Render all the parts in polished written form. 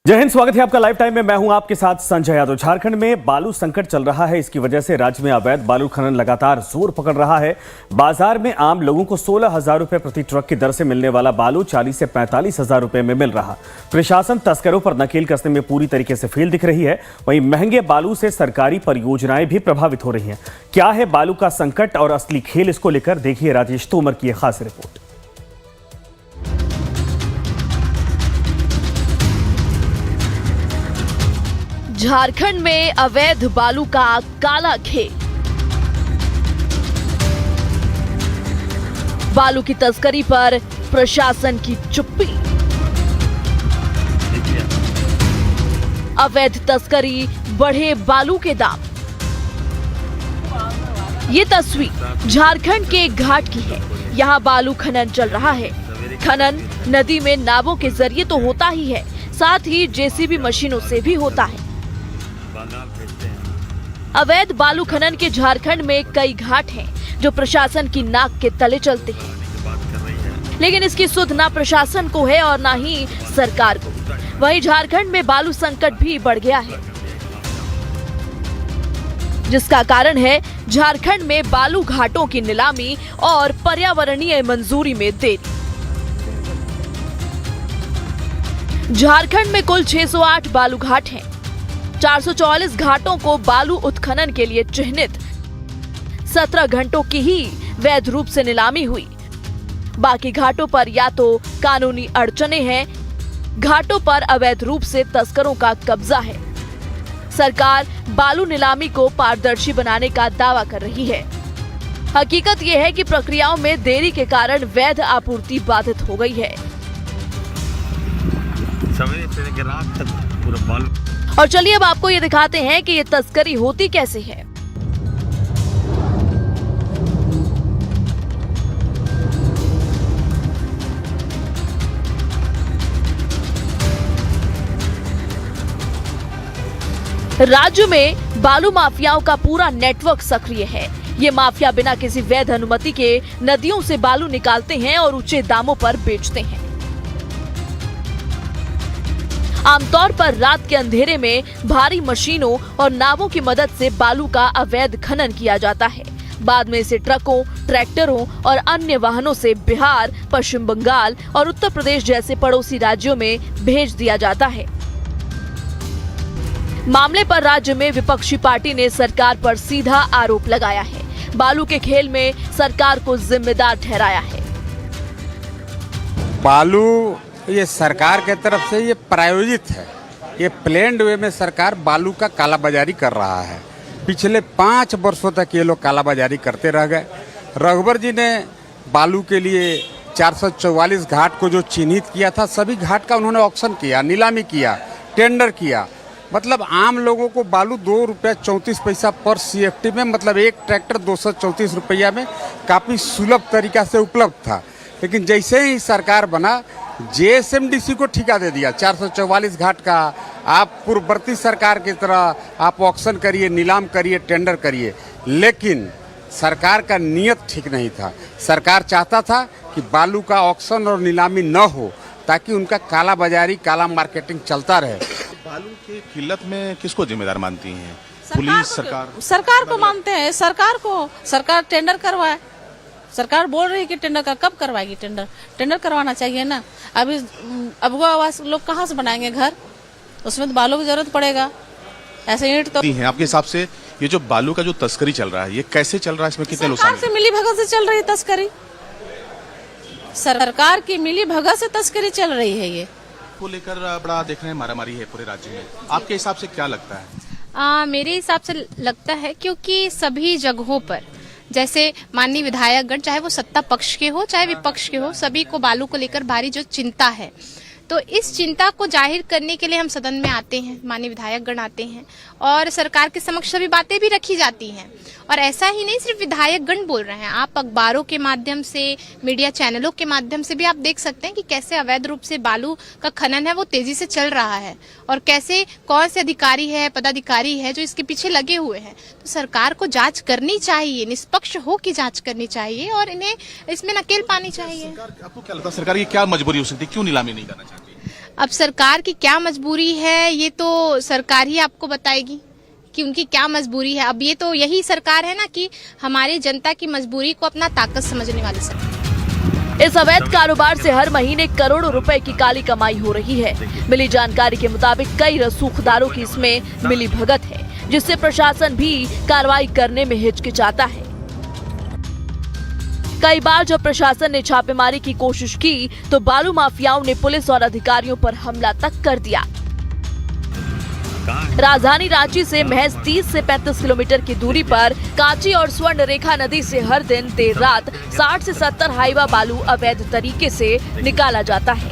जय हिंद, स्वागत है आपका लाइव टाइम में। मैं हूं आपके साथ संजय यादव। झारखंड में बालू संकट चल रहा है। इसकी वजह से राज्य में अवैध बालू खनन लगातार जोर पकड़ रहा है। बाजार में आम लोगों को 16,000 रुपए प्रति ट्रक की दर से मिलने वाला बालू 40 से 45,000 रुपए में मिल रहा। प्रशासन तस्करों पर नकेल कसने में पूरी तरीके से फेल दिख रही है। वहीं महंगे बालू से सरकारी परियोजनाएं भी प्रभावित हो रही हैं। क्या है बालू का संकट और असली खेल, इसको लेकर देखिए राजेश तोमर की यह खास रिपोर्ट। झारखंड में अवैध बालू का काला खेल। बालू की तस्करी पर प्रशासन की चुप्पी। अवैध तस्करी, बढ़े बालू के दाम। ये तस्वीर झारखंड के एक घाट की है। यहाँ बालू खनन चल रहा है। खनन नदी में नावों के जरिए तो होता ही है, साथ ही जेसीबी मशीनों से भी होता है। अवैध बालू खनन के झारखंड में कई घाट हैं जो प्रशासन की नाक के तले चलते हैं, लेकिन इसकी सुध ना प्रशासन को है और ना ही सरकार को। वहीं झारखंड में बालू संकट भी बढ़ गया है, जिसका कारण है झारखंड में बालू घाटों की नीलामी और पर्यावरणीय मंजूरी में देरी। झारखंड में कुल 608 बालू घाट हैं। 444 घाटों को बालू उत्खनन के लिए चिन्हित। 17 घंटों की ही वैध रूप से नीलामी हुई। बाकी घाटों पर या तो कानूनी अड़चने हैं, घाटों पर अवैध रूप से तस्करों का कब्जा है। सरकार बालू नीलामी को पारदर्शी बनाने का दावा कर रही है। हकीकत यह है कि प्रक्रियाओं में देरी के कारण वैध आपूर्ति बाधित हो गई है। और चलिए अब आपको ये दिखाते हैं कि ये तस्करी होती कैसे है। राज्य में बालू माफियाओं का पूरा नेटवर्क सक्रिय है। ये माफिया बिना किसी वैध अनुमति के नदियों से बालू निकालते हैं और ऊंचे दामों पर बेचते हैं। आमतौर पर रात के अंधेरे में भारी मशीनों और नावों की मदद से बालू का अवैध खनन किया जाता है। बाद में इसे ट्रकों, ट्रैक्टरों और अन्य वाहनों से बिहार, पश्चिम बंगाल और उत्तर प्रदेश जैसे पड़ोसी राज्यों में भेज दिया जाता है। मामले पर राज्य में विपक्षी पार्टी ने सरकार पर सीधा आरोप लगाया है। बालू के खेल में सरकार को जिम्मेदार ठहराया है। बालू ये सरकार के तरफ से ये प्रायोजित है। ये प्लेन्ड वे में सरकार बालू का कालाबाजारी कर रहा है। पिछले 5 वर्षों तक ये लोग कालाबाजारी करते रह गए। रघुवर जी ने बालू के लिए 444 घाट को जो चिन्हित किया था, सभी घाट का उन्होंने ऑक्शन किया, नीलामी किया, टेंडर किया। मतलब आम लोगों को बालू 2 रुपया 34 पैसा पर CFT में, मतलब एक ट्रैक्टर 234 रुपया में काफ़ी सुलभ तरीका से उपलब्ध था। लेकिन जैसे ही सरकार बना, JSMDC को ठेका दे दिया 444 घाट का। आप पूर्ववर्ती सरकार की तरह आप ऑक्शन करिए, नीलाम करिए, टेंडर करिए। लेकिन सरकार का नियत ठीक नहीं था। सरकार चाहता था कि बालू का ऑक्शन और नीलामी न हो, ताकि उनका काला बाजारी, काला मार्केटिंग चलता रहे। बालू की किल्लत में किसको जिम्मेदार मानती हैं? पुलिस, सरकार को मानते हैं। सरकार टेंडर करवाए। सरकार बोल रही है कि टेंडर का कब करवाएगी? टेंडर करवाना चाहिए ना। अभी अबुआ आवास लोग कहाँ से बनाएंगे घर? उसमें तो बालू की जरूरत पड़ेगा। ऐसे ईंट तो आपके हिसाब से ये जो बालू का जो तस्करी चल रहा है, ये कैसे चल रहा है? इसमें कितने लोग सरकार से मिली भगत से चल रही है तस्करी। सरकार की मिली भगत से तस्करी चल रही है। ये को लेकर बड़ा देख रहे हैं, मारामारी है पूरे राज्य में। आपके हिसाब से क्या लगता है? मेरे हिसाब से लगता है क्योंकि सभी जगहों पर, जैसे माननीय विधायकगण, चाहे वो सत्ता पक्ष के हो चाहे विपक्ष के हो, सभी को बालू को लेकर भारी जो चिंता है, तो इस चिंता को जाहिर करने के लिए हम सदन में आते हैं, माननीय विधायकगण आते हैं और सरकार के समक्ष सभी बातें भी रखी जाती हैं। और ऐसा ही नहीं सिर्फ विधायकगण बोल रहे हैं, आप अखबारों के माध्यम से, मीडिया चैनलों के माध्यम से भी आप देख सकते हैं कि कैसे अवैध रूप से बालू का खनन है वो तेजी से चल रहा है और कैसे कौन से अधिकारी है, पदाधिकारी है जो इसके पीछे लगे हुए हैं। तो सरकार को जांच करनी चाहिए, निष्पक्ष हो की जांच करनी चाहिए और इन्हें इसमें नकेल पानी चाहिए। आपको क्या लगता है सरकार की क्या मजबूरी हो सकती है, क्यों नीलामी नहीं करना चाहिए? अब सरकार की क्या मजबूरी है ये तो सरकार ही आपको बताएगी कि उनकी क्या मजबूरी है। अब ये तो यही सरकार है ना कि हमारी जनता की मजबूरी को अपना ताकत समझने वाली सरकार। इस अवैध कारोबार से हर महीने करोड़ों रुपए की काली कमाई हो रही है। मिली जानकारी के मुताबिक कई रसूखदारों की इसमें मिली भगत है, जिससे प्रशासन भी कार्रवाई करने में हिचकिचाता है। कई बार जब प्रशासन ने छापेमारी की कोशिश की तो बालू माफियाओं ने पुलिस और अधिकारियों पर हमला तक कर दिया। राजधानी रांची से महज 30 से 35 किलोमीटर की दूरी पर कांची और स्वर्ण रेखा नदी से हर दिन देर रात 60 से 70 हाईवा बालू अवैध तरीके से निकाला जाता है।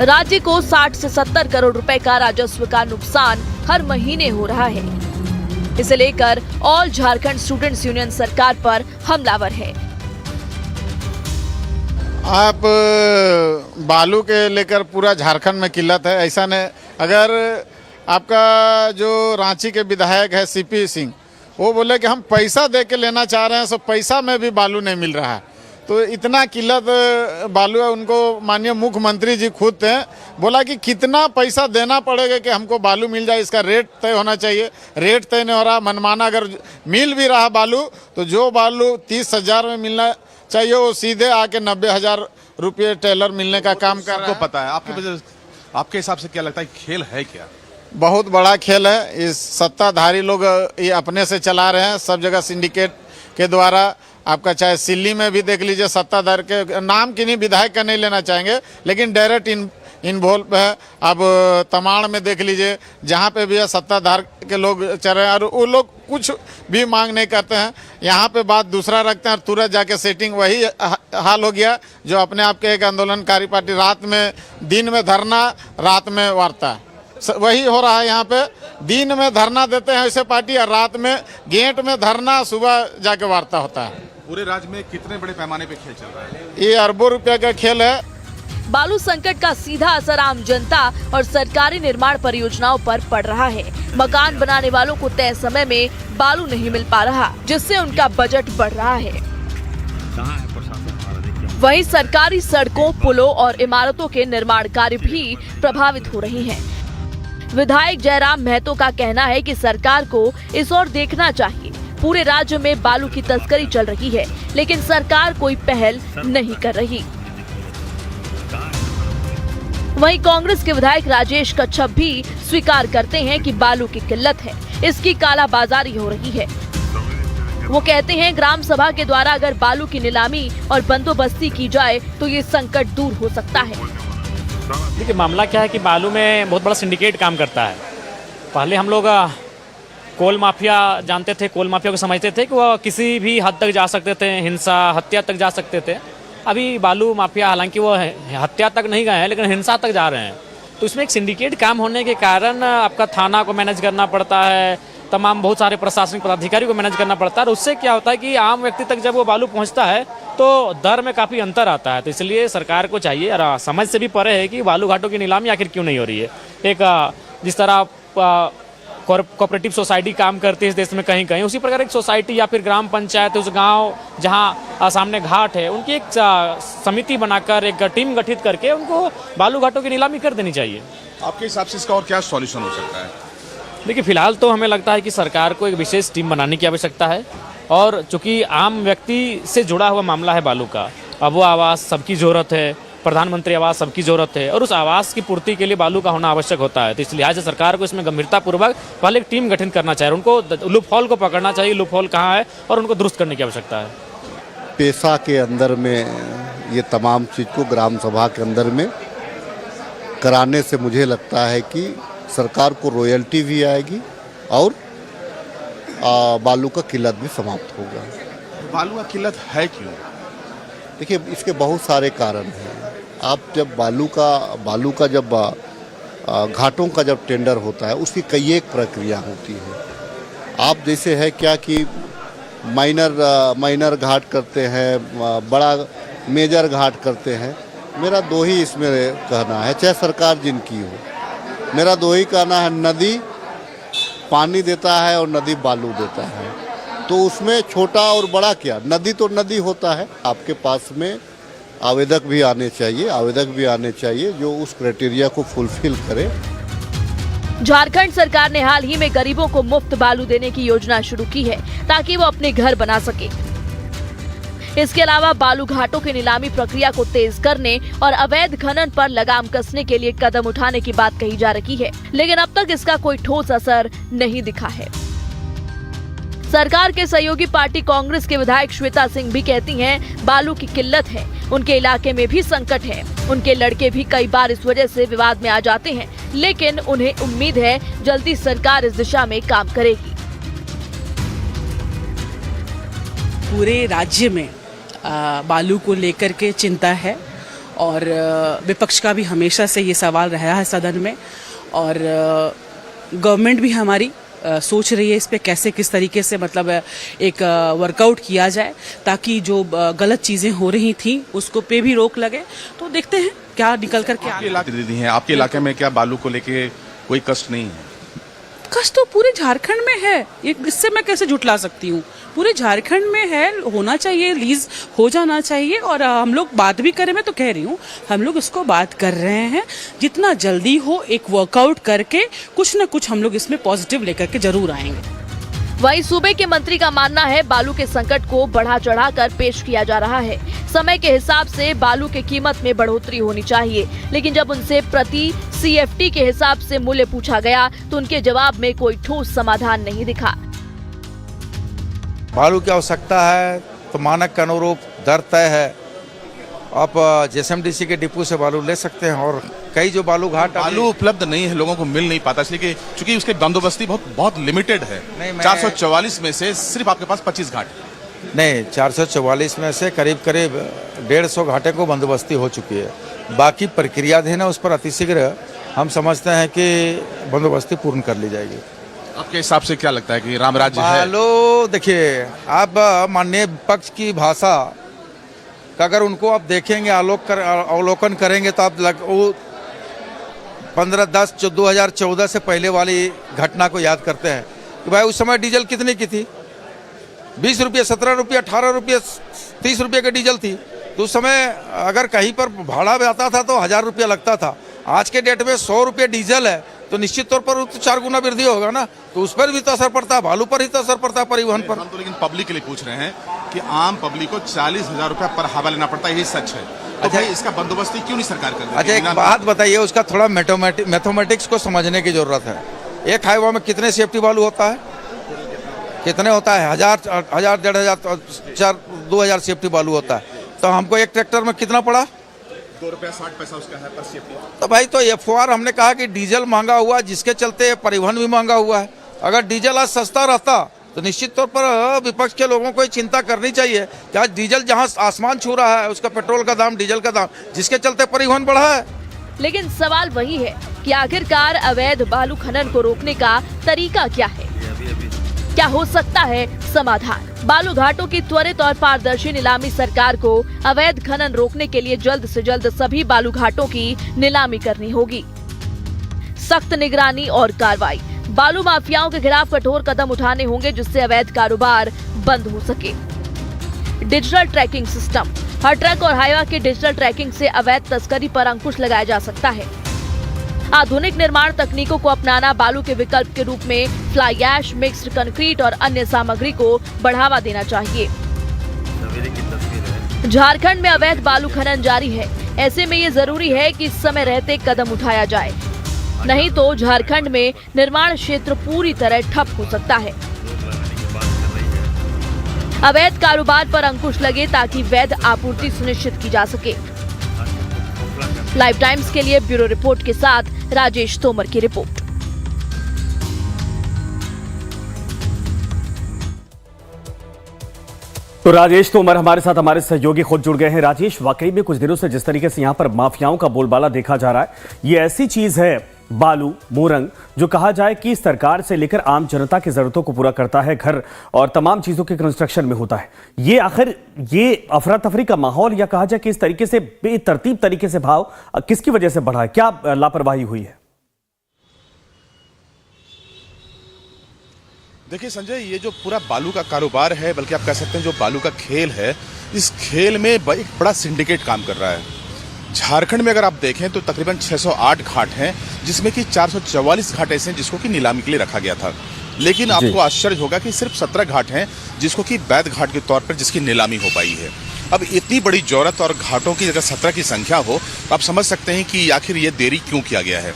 राज्य को 60 से 70 करोड़ रुपए का राजस्व का नुकसान हर महीने हो रहा है। इसे लेकर ऑल झारखंड स्टूडेंट्स यूनियन सरकार पर हमलावर है। आप बालू के लेकर पूरा झारखंड में किल्लत है। ऐसा नहीं, अगर आपका जो रांची के विधायक है सीपी सिंह, वो बोले कि हम पैसा दे के लेना चाह रहे हैं, सो पैसा में भी बालू नहीं मिल रहा है। तो इतना किल्लत बालू है। उनको माननीय मुख्यमंत्री जी खुद थे, बोला कि कितना पैसा देना पड़ेगा कि हमको बालू मिल जाए, इसका रेट तय होना चाहिए। रेट तय नहीं हो रहा, मनमाना। अगर मिल भी रहा बालू तो जो बालू 30,000 में मिलना चाहिए वो सीधे आके 90,000 रुपये टेलर मिलने का काम कर रहा है। पता है आपके हिसाब से क्या लगता है, खेल है क्या? बहुत बड़ा खेल है। इस सत्ताधारी लोग ये अपने से चला रहे हैं, सब जगह सिंडिकेट के द्वारा। आपका चाहे सिल्ली में भी देख लीजिए, सत्ताधार के नाम किन्हीं विधायक का नहीं लेना चाहेंगे, लेकिन डायरेक्ट इन्वॉल्व है। अब तमाड़ में देख लीजिए, जहाँ पे भी है सत्ताधार के लोग चल रहे हैं और वो लोग कुछ भी मांग नहीं करते हैं। यहाँ पे बात दूसरा रखते हैं और तुरंत जाके सेटिंग वही हाल हो गया जो अपने आप के एक आंदोलनकारी पार्टी। रात में, दिन में धरना, रात में वार्ता, वही हो रहा है यहाँ पे। दिन में धरना देते हैं ऐसे पार्टी और रात में गेट में धरना, सुबह जाके वार्ता होता है। पूरे राज्य में कितने बड़े पैमाने पे खेल चल रहा है? ये अरबों रुपए का खेल है। बालू संकट का सीधा असर आम जनता और सरकारी निर्माण परियोजनाओं पर पड़ रहा है। मकान बनाने वालों को तय समय में बालू नहीं मिल पा रहा, जिससे उनका बजट बढ़ रहा है। वहीं सरकारी सड़कों, पुलों और इमारतों के निर्माण कार्य भी प्रभावित हो रहे हैं। विधायक जयराम महतो का कहना है कि सरकार को इस ओर देखना चाहिए। पूरे राज्य में बालू की तस्करी चल रही है, लेकिन सरकार कोई पहल नहीं कर रही। वहीं कांग्रेस के विधायक राजेश कच्छप भी स्वीकार करते हैं कि बालू की किल्लत है, इसकी कालाबाजारी हो रही है। वो कहते हैं ग्राम सभा के द्वारा अगर बालू की नीलामी और बंदोबस्ती की जाए तो ये संकट दूर हो सकता है। देखिए, मामला क्या है कि बालू में बहुत बड़ा सिंडिकेट काम करता है। पहले हम लोग कोल माफिया जानते थे, कोल माफिया को समझते थे कि वह किसी भी हद तक जा सकते थे, हिंसा, हत्या तक जा सकते थे। अभी बालू माफिया हालांकि वो हत्या तक नहीं गए हैं, लेकिन हिंसा तक जा रहे हैं। तो इसमें एक सिंडिकेट काम होने के कारण आपका थाना को मैनेज करना पड़ता है, तमाम बहुत सारे प्रशासनिक पदाधिकारी को मैनेज करना पड़ता है। और उससे क्या होता है कि आम व्यक्ति तक जब वो बालू पहुंचता है तो दर में काफ़ी अंतर आता है। तो इसलिए सरकार को चाहिए, और समझ से भी परे है कि बालू घाटों की नीलामी आखिर क्यों नहीं हो रही है। एक जिस तरह कोऑपरेटिव सोसाइटी काम करती है इस देश में कहीं कहीं, उसी प्रकार एक सोसाइटी या फिर ग्राम पंचायत, उस गांव जहां सामने घाट है, उनकी एक समिति बनाकर एक टीम गठित करके उनको बालू घाटों की नीलामी कर देनी चाहिए। आपके हिसाब से इसका और क्या सॉल्यूशन हो सकता है? देखिए, फिलहाल तो हमें लगता है कि सरकार को एक विशेष टीम बनाने की आवश्यकता है। और चूंकि आम व्यक्ति से जुड़ा हुआ मामला है बालू का, अब वो आवास सबकी ज़रूरत है, प्रधानमंत्री आवास सबकी ज़रूरत है, और उस आवास की पूर्ति के लिए बालू का होना आवश्यक होता है। तो इस लिहाज से सरकार को इसमें गंभीरतापूर्वक पहले एक टीम गठन करना चाहिए, उनको लूप होल को पकड़ना चाहिए, लूप होल कहाँ है, और उनको दुरुस्त करने की आवश्यकता है। पेशा के अंदर में ये तमाम चीज़ को ग्राम सभा के अंदर में कराने से मुझे लगता है कि सरकार को रॉयल्टी भी आएगी और बालू का किल्लत भी समाप्त होगा। बालू का किल्लत है क्यों? देखिए, इसके बहुत सारे कारण हैं। आप जब बालू का जब घाटों का जब टेंडर होता है, उसकी कई एक प्रक्रिया होती है। आप जैसे है क्या कि माइनर घाट करते हैं, बड़ा मेजर घाट करते हैं। मेरा दो ही इसमें कहना है, चाहे सरकार जिनकी हो, मेरा दो ही कहना है, नदी पानी देता है और नदी बालू देता है। तो उसमें छोटा और बड़ा क्या, नदी तो नदी होता है। आपके पास में आवेदक भी आने चाहिए जो उस क्राइटेरिया को फुलफिल करे। झारखंड सरकार ने हाल ही में गरीबों को मुफ्त बालू देने की योजना शुरू की है ताकि वो अपने घर बना सके। इसके अलावा बालू घाटों की नीलामी प्रक्रिया को तेज करने और अवैध खनन पर लगाम कसने के लिए कदम उठाने की बात कही जा रही है, लेकिन अब तक इसका कोई ठोस असर नहीं दिखा है। सरकार के सहयोगी पार्टी कांग्रेस के विधायक श्वेता सिंह भी कहती हैं बालू की किल्लत है, उनके इलाके में भी संकट है। उनके लड़के भी कई बार इस वजह से विवाद में आ जाते हैं, लेकिन उन्हें उम्मीद है जल्दी सरकार इस दिशा में काम करेगी। पूरे राज्य में बालू को लेकर के चिंता है और विपक्ष का भी हमेशा से ये सवाल रहा है सदन में, और गवर्नमेंट भी हमारी सोच रही है इस पे कैसे किस तरीके से मतलब एक वर्कआउट किया जाए ताकि जो गलत चीज़ें हो रही थी उसको पे भी रोक लगे। तो देखते हैं क्या निकल कर के आपके इलाके में क्या बालू को लेके कोई कष्ट नहीं है? कष्ट तो पूरे झारखंड में है, ये इससे मैं कैसे झुठला सकती हूँ। पूरे झारखंड में है, होना चाहिए, लीज हो जाना चाहिए। और हम लोग बात भी करें, मैं तो कह रही हूँ हम लोग इसको बात कर रहे हैं, जितना जल्दी हो एक वर्कआउट करके कुछ न कुछ हम लोग इसमें पॉजिटिव लेकर के जरूर आएंगे। वहीं सूबे के मंत्री का मानना है बालू के संकट को बढ़ा चढ़ाकर पेश किया जा रहा है। समय के हिसाब से बालू की कीमत में बढ़ोतरी होनी चाहिए, लेकिन जब उनसे प्रति CFT के हिसाब से मूल्य पूछा गया तो उनके जवाब में कोई ठोस समाधान नहीं दिखा। बालू की आवश्यकता है तो मानक के अनुरूप दर तय है। आप JSMDC के डिपो से बालू ले सकते हैं और कई जो बालू उपलब्ध नहीं है, लोगों को मिल नहीं पाता, इसलिए चूंकि उसकी बंदोबस्ती बहुत लिमिटेड है। 444 में से सिर्फ आपके पास 25 घाट नहीं, 444 में से करीब 150 घाटे को बंदोबस्ती हो चुकी है। बाकी प्रक्रियाधीन है, उस पर अतिशीघ्र हम समझते हैं कि बंदोबस्ती पूर्ण कर ली जाएगी। आपके हिसाब से क्या लगता है कि राम राज्य है? बालू देखिए, आप माननीय विपक्ष की भाषा का अगर उनको आप देखेंगे, अवलोकन करेंगे तो आप 2014 से पहले वाली घटना को याद करते हैं कि भाई उस समय डीजल कितने की थी? 20 रुपये, 17 रुपये, 18 रुपये, 30 रुपये का डीजल थी। तो उस समय अगर कहीं पर भाड़ा भी आता था तो 1000 रुपया लगता था। आज के डेट में 100 रुपये डीजल है तो निश्चित तौर पर तो 4 गुना वृद्धि होगा ना, तो उस पर भी तो असर पड़ता है, बालू पर ही तो असर पड़ता है, परिवहन पर। हम तो लेकिन पब्लिक के लिए पूछ रहे हैं कि आम पब्लिक को 40,000 रुपया पर हवा लेना पड़ता है, ये सच है? तो भाई इसका बंदोबस्ती क्यों नहीं सरकार कर रही? अच्छा, एक बात बताइए, उसका थोड़ा मैथमेटिक्स को समझने की जरूरत है। एक हाईवा में कितने CFT बालू होता है? कितने होता है? 1000, 1500, 2000 CFT बालू होता है। तो हमको एक ट्रैक्टर में कितना पड़ा? 2 रुपया 60 पैसा उसका है पर CFT। तो भाई तो FOR हमने कहा कि डीजल महंगा हुआ, जिसके चलते परिवहन भी महंगा हुआ है। अगर डीजल आज सस्ता रहता तो निश्चित तौर पर विपक्ष के लोगों को चिंता करनी चाहिए कि आज डीजल जहां आसमान छू रहा है, उसका पेट्रोल का दाम, डीजल का दाम, जिसके चलते परिवहन बढ़ा है। लेकिन सवाल वही है कि आखिरकार अवैध बालू खनन को रोकने का तरीका क्या है? क्या हो सकता है समाधान? बालू घाटों की त्वरित और पारदर्शी नीलामी सरकार को अवैध खनन रोकने के लिए जल्द से जल्द सभी बालू घाटों की नीलामी करनी होगी। सख्त निगरानी और कार्रवाई, बालू माफियाओं के खिलाफ कठोर कदम उठाने होंगे जिससे अवैध कारोबार बंद हो सके। डिजिटल ट्रैकिंग सिस्टम, हर ट्रक और हाईवा की डिजिटल ट्रैकिंग से अवैध तस्करी पर अंकुश लगाया जा सकता है। आधुनिक निर्माण तकनीकों को अपनाना, बालू के विकल्प के रूप में फ्लाई ऐश, मिक्स्ड कंक्रीट और अन्य सामग्री को बढ़ावा देना चाहिए। झारखंड में अवैध बालू खनन जारी है, ऐसे में ये जरूरी है कि समय रहते कदम उठाया जाए, नहीं तो झारखंड में निर्माण क्षेत्र पूरी तरह ठप हो सकता है। अवैध कारोबार पर अंकुश लगे ताकि वैध आपूर्ति सुनिश्चित की जा सके। लाइव टाइम्स के लिए ब्यूरो रिपोर्ट के साथ राजेश तोमर की रिपोर्ट। तो राजेश तोमर हमारे साथ, हमारे सहयोगी खुद जुड़ गए हैं। राजेश, वाकई में कुछ दिनों से जिस तरीके से यहां पर माफियाओं का बोलबाला देखा जा रहा है, ये ऐसी चीज है बालू, मोरंग, जो कहा जाए कि सरकार से लेकर आम जनता की जरूरतों को पूरा करता है, घर और तमाम चीजों के कंस्ट्रक्शन में होता है। ये आखिर ये अफरा तफरी का माहौल, या कहा जाए कि इस तरीके से बेतरतीब तरीके से भाव किसकी वजह से बढ़ा है? क्या लापरवाही हुई है? देखिए संजय, ये जो पूरा बालू का कारोबार है, बल्कि आप कह सकते हैं जो बालू का खेल है, इस खेल में एक बड़ा सिंडिकेट काम कर रहा है। झारखंड में अगर आप देखें तो तकरीबन 608 घाट हैं, जिसमें कि 444 घाट ऐसे हैं जिसको कि नीलामी के लिए रखा गया था। लेकिन आपको आश्चर्य होगा कि सिर्फ 17 घाट हैं जिसको कि वैध घाट के तौर पर जिसकी नीलामी हो पाई है। अब इतनी बड़ी जरूरत और घाटों की अगर 17 की संख्या हो तो आप समझ सकते हैं कि आखिर ये देरी क्यों किया गया है।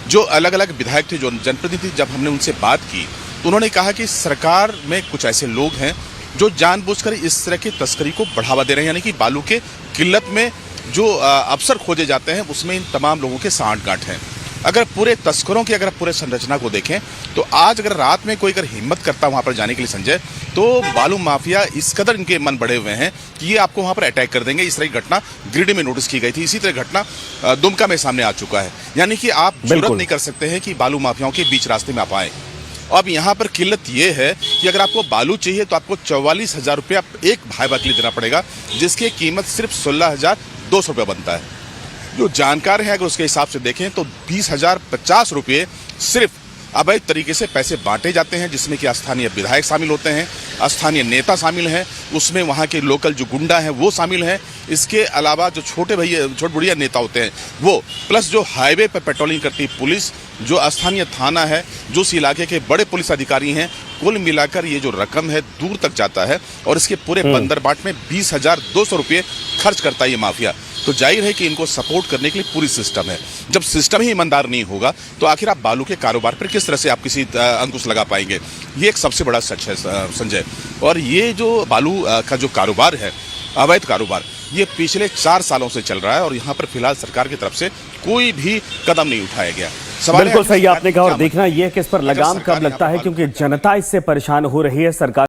जो अलग अलग विधायक थे, जो जनप्रतिनिधि, जब हमने उनसे बात की तो उन्होंने कहा कि सरकार में कुछ ऐसे लोग हैं जो जानबूझकर इस तरह की तस्करी को बढ़ावा दे रहे हैं, यानी कि बालू के किल्लत में जो अवसर खोजे जाते हैं उसमें इन तमाम लोगों के सांठ-गांठ हैं। अगर पूरे तस्करों की अगर पूरे संरचना को देखें तो आज अगर रात में कोई अगर हिम्मत करता वहां पर जाने के लिए संजय, तो बालू माफिया इस कदर इनके मन बढ़े हुए हैं कि ये आपको वहां पर अटैक कर देंगे। इस तरह की घटना गिरिडीह में नोटिस की गई थी, इसी तरह घटना दुमका में सामने आ चुका है। यानी कि आप जुर्रत नहीं कर सकते हैं कि बालू माफियाओं के बीच रास्ते में आप आए। अब यहाँ पर किल्लत ये है कि अगर आपको बालू चाहिए तो आपको 44,000 रुपया एक भाईबा के लिए देना पड़ेगा, जिसकी कीमत सिर्फ 16,200 रुपया बनता है। जो जानकार हैं अगर उसके हिसाब से देखें तो 20,050 रुपये सिर्फ अवैध तरीके से पैसे बांटे जाते हैं, जिसमें कि स्थानीय विधायक शामिल होते हैं, स्थानीय नेता शामिल हैं, उसमें वहाँ के लोकल जो गुंडा हैं वो शामिल हैं। इसके अलावा जो छोटे बुढ़िया नेता होते हैं वो, प्लस जो हाईवे पर पेट्रोलिंग करती पुलिस, जो स्थानीय थाना है, जो उस इलाके के बड़े पुलिस अधिकारी हैं, कुल मिलाकर ये जो रकम है दूर तक जाता है। और इसके पूरे बंदरबाट में 20,200 रुपये खर्च करता है ये माफिया। तो जाहिर है कि इनको सपोर्ट करने के लिए पूरी सिस्टम है। जब सिस्टम ही ईमानदार नहीं होगा तो आखिर आप बालू के कारोबार पर किस तरह से आप किसी अंकुश लगा पाएंगे। ये एक सबसे बड़ा सच है संजय। और ये जो बालू का जो कारोबार है, अवैध कारोबार, ये पिछले 4 सालों से चल रहा है और यहाँ पर फिलहाल सरकार की तरफ से कोई भी कदम नहीं उठाया गया। बिल्कुल सही आपने कहा। और देखना यह है कि इस पर लगाम कब लगता है, क्योंकि जनता इससे परेशान हो रही है। सरकार